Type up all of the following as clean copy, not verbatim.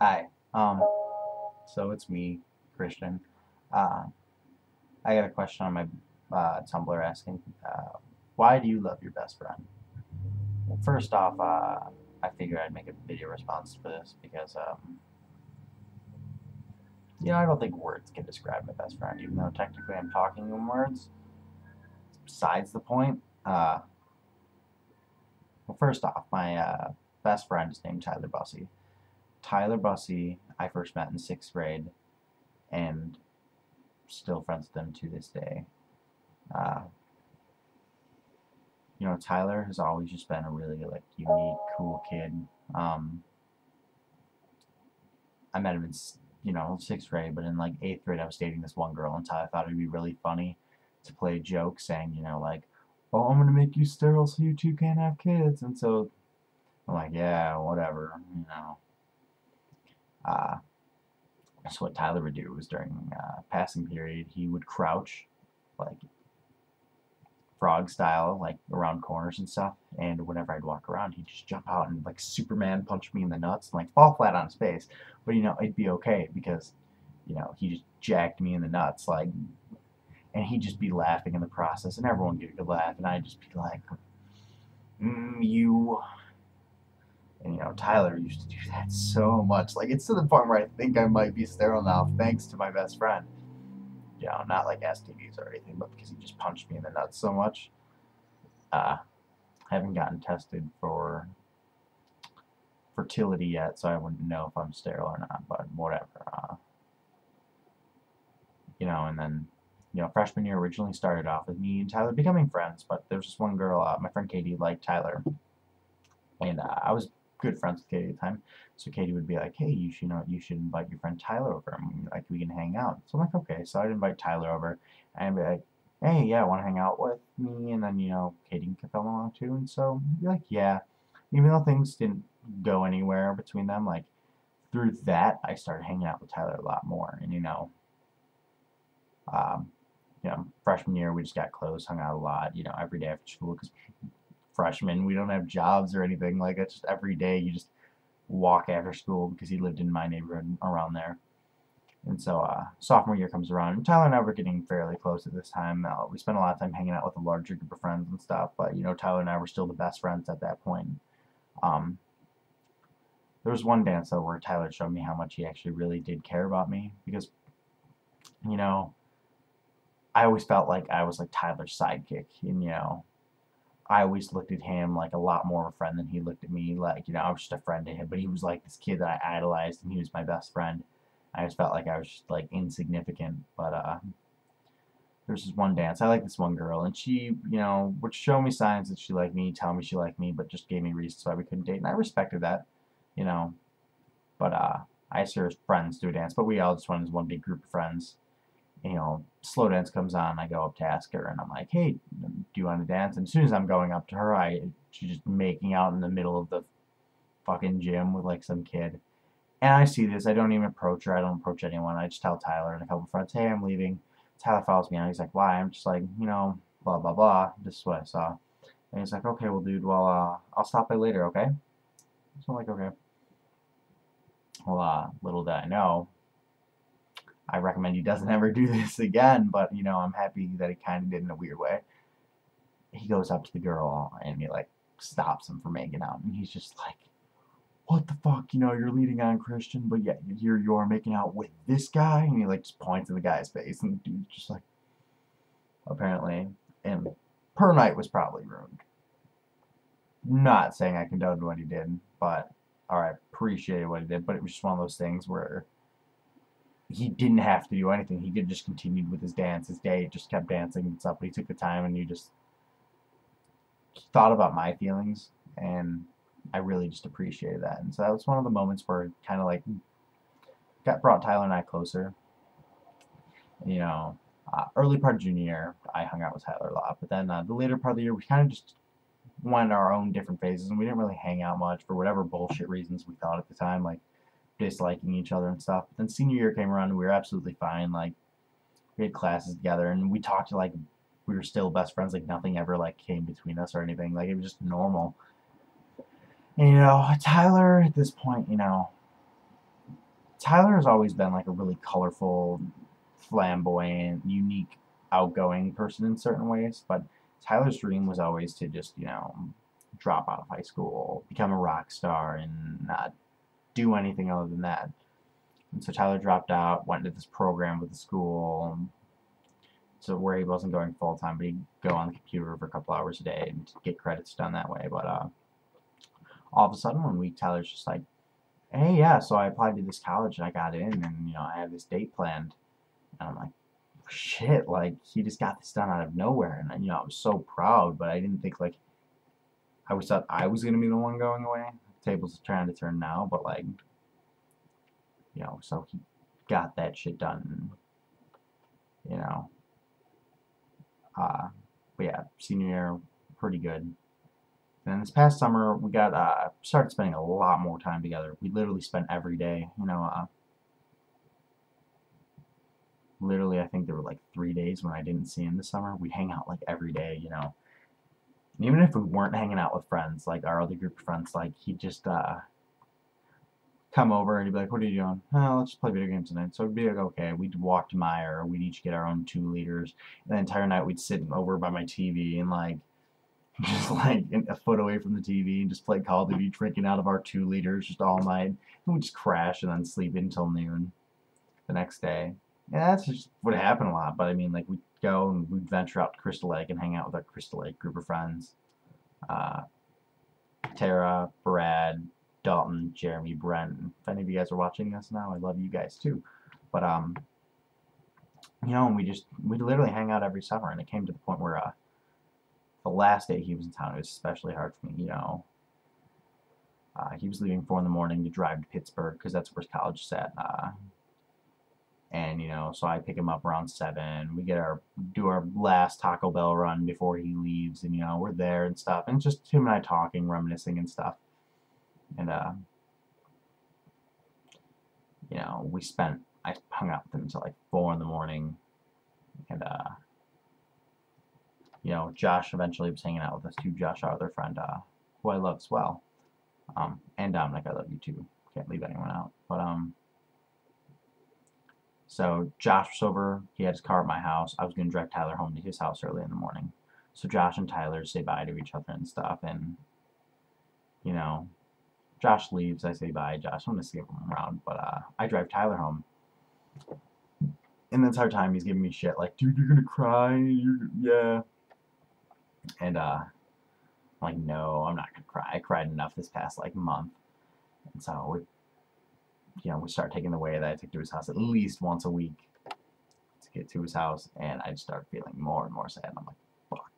Hi. So it's me, Christian. Uh, I got a question on my Tumblr asking, why do you love your best friend? Well, first off, I figured I'd make a video response for this because, I don't think words can describe my best friend, even though technically I'm talking in words. Besides the point, well, first off, my best friend is named Tyler Bussey. Tyler Bussey, I first met in 6th grade, and still friends with him to this day. Uh, Tyler has always just been a really unique, cool kid. Um, I met him in 6th grade, but in 8th grade I was dating this one girl, and Tyler thought it'd be really funny to play jokes saying, oh, I'm gonna make you sterile so you two can't have kids, and so I'm like, yeah, whatever. Uh, so what Tyler would do was during passing period, he would crouch, like frog style, like around corners and stuff. And whenever I'd walk around, he'd just jump out and like Superman punch me in the nuts and like fall flat on his face. But it'd be okay because he just jacked me in the nuts, and he'd just be laughing in the process, and everyone get a good laugh, and I'd just be like, you. And Tyler used to do that so much. Like it's to the point where I think I might be sterile now, thanks to my best friend. Not like STDs or anything, but because he just punched me in the nuts so much. I haven't gotten tested for fertility yet, so I wouldn't know if I'm sterile or not, but whatever. And then, freshman year originally started off with me and Tyler becoming friends, but there was this one girl, my friend Katie, liked Tyler, and I was good friends with Katie at the time, so Katie would be like, hey, you should invite your friend Tyler over, and like we can hang out. So I'm like, okay, so I'd invite Tyler over, and I'd be like, hey, yeah, want to hang out with me? And then Katie could come along too, and so he'd be like, yeah, even though things didn't go anywhere between them, like through that I started hanging out with Tyler a lot more, and um, freshman year we just got close, hung out a lot, every day after school, because freshmen, we don't have jobs or anything. Like it's just every day you just walk after school, because he lived in my neighborhood around there. And so sophomore year comes around, and Tyler and I were getting fairly close at this time. We spent a lot of time hanging out with a larger group of friends and stuff, but Tyler and I were still the best friends at that point. Um, there was one dance though where Tyler showed me how much he actually really did care about me, because you know I always felt like I was like Tyler's sidekick, and I always looked at him like a lot more of a friend than he looked at me. Like, I was just a friend to him, but he was like this kid that I idolized, and he was my best friend. I just felt like I was just like insignificant. But there was this one dance. I liked this one girl, and she, would show me signs that she liked me, tell me she liked me, but just gave me reasons why we couldn't date, and I respected that, you know. But I asked her as friends to a dance, but we all just went as one big group of friends. Slow dance comes on, I go up to ask her, and I'm like, hey, do you want to dance? And as soon as I'm going up to her, she's just making out in the middle of the fucking gym with like some kid. And I see this, I don't even approach her, I don't approach anyone, I just tell Tyler and a couple friends, hey, I'm leaving. Tyler follows me out, he's like, why? I'm just like, blah, blah, blah, this is what I saw. And he's like, okay, well, dude, well, I'll stop by later, okay? So I'm like, okay. Well, little did I know, I recommend he doesn't ever do this again, but I'm happy that he kind of did in a weird way. He goes up to the girl and he like stops him from making out, and he's just like, what the fuck, you're leading on Christian, but yet here you are making out with this guy, and he like just points in the guy's face, and the dude's just like, apparently, and per night was probably ruined. Not saying I condoned what he did, but or I appreciate what he did, but it was just one of those things where he didn't have to do anything. He could just continued with his dance, his day, just kept dancing and stuff, but he took the time and he just thought about my feelings, and I really just appreciated that. And so that was one of the moments where it kind of like brought Tyler and I closer. Early part of junior year, I hung out with Tyler a lot, but then the later part of the year, we kind of just went our own different phases, and we didn't really hang out much for whatever bullshit reasons we thought at the time, like disliking each other and stuff. But then senior year came around, and we were absolutely fine. Like we had classes together, and we talked like we were still best friends. Like nothing ever like came between us or anything. Like it was just normal. And Tyler at this point, Tyler has always been like a really colorful, flamboyant, unique, outgoing person in certain ways, but Tyler's dream was always to just, drop out of high school, become a rock star, and not do anything other than that. And so Tyler dropped out, went into this program with the school, so where he wasn't going full time, but he'd go on the computer for a couple hours a day and get credits done that way. But all of a sudden, one week, Tyler's just like, "Hey, yeah, so I applied to this college and I got in, and I have this date planned." And I'm like, "Shit!" Like he just got this done out of nowhere, and I was so proud, but I didn't think like I always thought I was gonna be the one going away. The tables are trying to turn now, but like, so he got that shit done, you know. But yeah, senior year, pretty good. And this past summer, we got started spending a lot more time together. We literally spent every day, literally, I think there were like 3 days when I didn't see him this summer. We'd hang out like every day, And even if we weren't hanging out with friends, like our other group of friends, like he'd just come over and he'd be like, "What are you doing?" "Oh, let's just play video games tonight." So it'd be like, okay, we'd walk to Meyer, we'd each get our own 2 liters, and the entire night we'd sit over by my TV and like just like a foot away from the TV and just play Call of Duty, drinking out of our 2 liters just all night. And we'd just crash and then sleep until noon the next day. Yeah, that's just what happened a lot. But I mean, like we'd go and we'd venture out to Crystal Lake and hang out with our Crystal Lake group of friends. Tara, Brad, Dalton, Jeremy, Brent. If any of you guys are watching this now, I love you guys too. But and we'd literally hang out every summer, and it came to the point where the last day he was in town, it was especially hard for me. He was leaving 4 in the morning to drive to Pittsburgh because that's where his college is at. And so I pick him up around 7. We do our last Taco Bell run before he leaves, and we're there and stuff, and it's just him and I talking, reminiscing and stuff. And I hung out with him until like 4 in the morning, and Josh eventually was hanging out with us too. Josh, our other friend, who I love as well, and Dominic, I love you too. Can't leave anyone out. But so Josh was over. He had his car at my house. I was gonna drive Tyler home to his house early in the morning. So Josh and Tyler say bye to each other and stuff, and Josh leaves. I say bye, Josh. I'm gonna see him around, but I drive Tyler home. And this entire time he's giving me shit like, "Dude, you're gonna cry. Yeah." And I'm like, "No, I'm not gonna cry. I cried enough this past like month." And so we start taking the way that I take to his house at least once a week to get to his house, and I just start feeling more and more sad. And I'm like, fuck.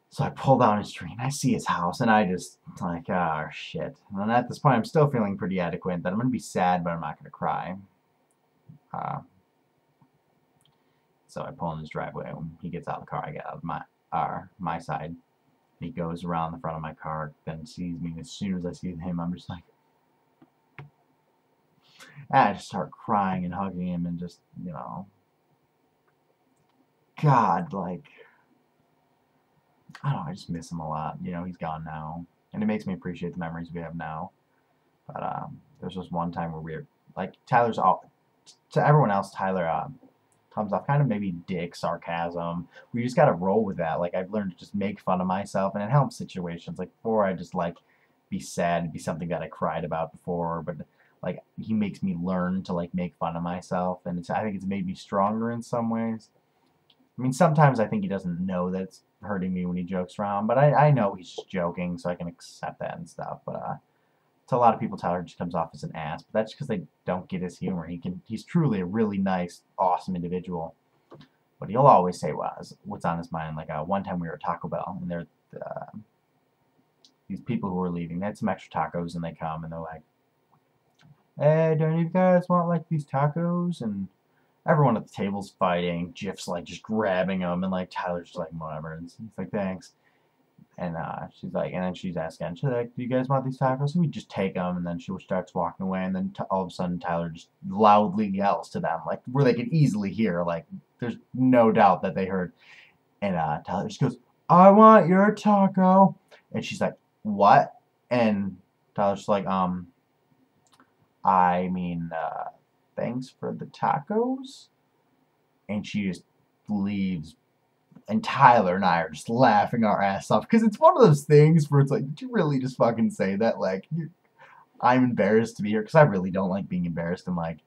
So I pull down his tree and I see his house, and I just like, oh shit. And at this point, I'm still feeling pretty adequate that I'm gonna be sad, but I'm not gonna cry. So I pull in his driveway. When he gets out of the car, I get out of my side. He goes around the front of my car, then sees me, and as soon as I see him, I'm just like, I just start crying and hugging him, and just, God, like, I don't know, I just miss him a lot. He's gone now, and it makes me appreciate the memories we have now. But there's just one time where like, Tyler's all, to everyone else, Tyler comes off kind of maybe dick, sarcasm. We just gotta roll with that. Like, I've learned to just make fun of myself, and it helps situations. Like, before I just like be sad, it'd be something that I cried about before, but like, he makes me learn to like make fun of myself, and I think it's made me stronger in some ways. I mean, sometimes I think he doesn't know that it's hurting me when he jokes around, but I know he's just joking, so I can accept that and stuff. But to a lot of people, Tyler just comes off as an ass, but that's because they don't get his humor. He's truly a really nice, awesome individual, but he'll always say what's on his mind. Like one time we were at Taco Bell, and these people who were leaving, they had some extra tacos, and they come and they're like, "Hey, don't you guys want like these tacos?" And everyone at the table's fighting. Jif's like just grabbing them, and like Tyler's just like, whatever. And he's like, "Thanks." And she's like, and then she's asking, she's like, "Do you guys want these tacos?" And we just take them, and then she starts walking away, and then all of a sudden Tyler just loudly yells to them, like where they can easily hear, like there's no doubt that they heard. And Tyler just goes, "I want your taco." And she's like, "What?" And Tyler's just like, I mean, thanks for the tacos. And she just leaves. And Tyler and I are just laughing our ass off. Because it's one of those things where it's like, did you really just fucking say that? Like, I'm embarrassed to be here. Because I really don't like being embarrassed in, like,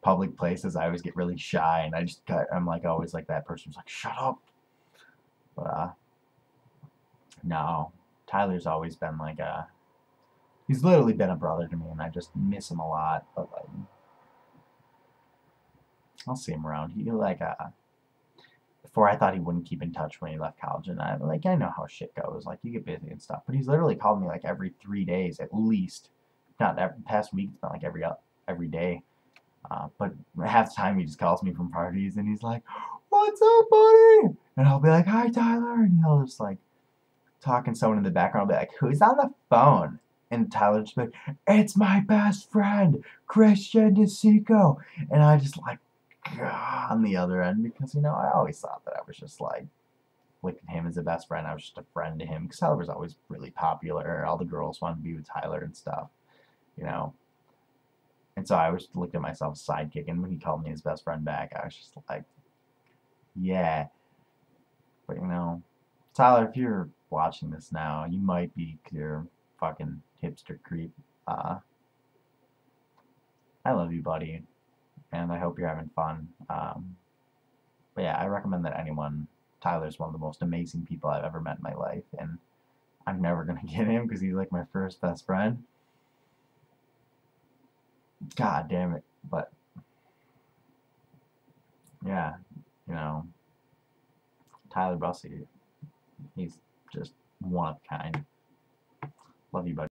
public places. I always get really shy. And I'm, like, always like that person who's like, shut up. But, no. Tyler's always been, like, he's literally been a brother to me. And I just miss him a lot. But, like, I'll see him around. He, like, before I thought he wouldn't keep in touch when he left college, and I know how shit goes. Like, you get busy and stuff. But he's literally called me, like, every 3 days at least. Not every past week, it's not like every day. But half the time he just calls me from parties, and he's like, what's up, buddy? And I'll be like, hi, Tyler. And he'll just, like, talking to someone in the background. I'll be like, who's on the phone? And Tyler just be like, it's my best friend, Christian DeSico. And I just, like, on the other end, because, you know, I always thought that I was just, like, looking at him as a best friend. I was just a friend to him, because Tyler was always really popular. All the girls wanted to be with Tyler and stuff, you know. And so I always looked at myself as sidekick, and when he called me his best friend back, I was just like, yeah. But, you know, Tyler, if you're watching this now, you might be, because you're a fucking hipster creep. I love you, buddy, and I hope you're having fun. But yeah, I recommend that anyone. Tyler's one of the most amazing people I've ever met in my life, and I'm never gonna get him because he's like my first best friend. God damn it. But yeah, you know, Tyler Bussey, he's just one of a kind. Love you, buddy.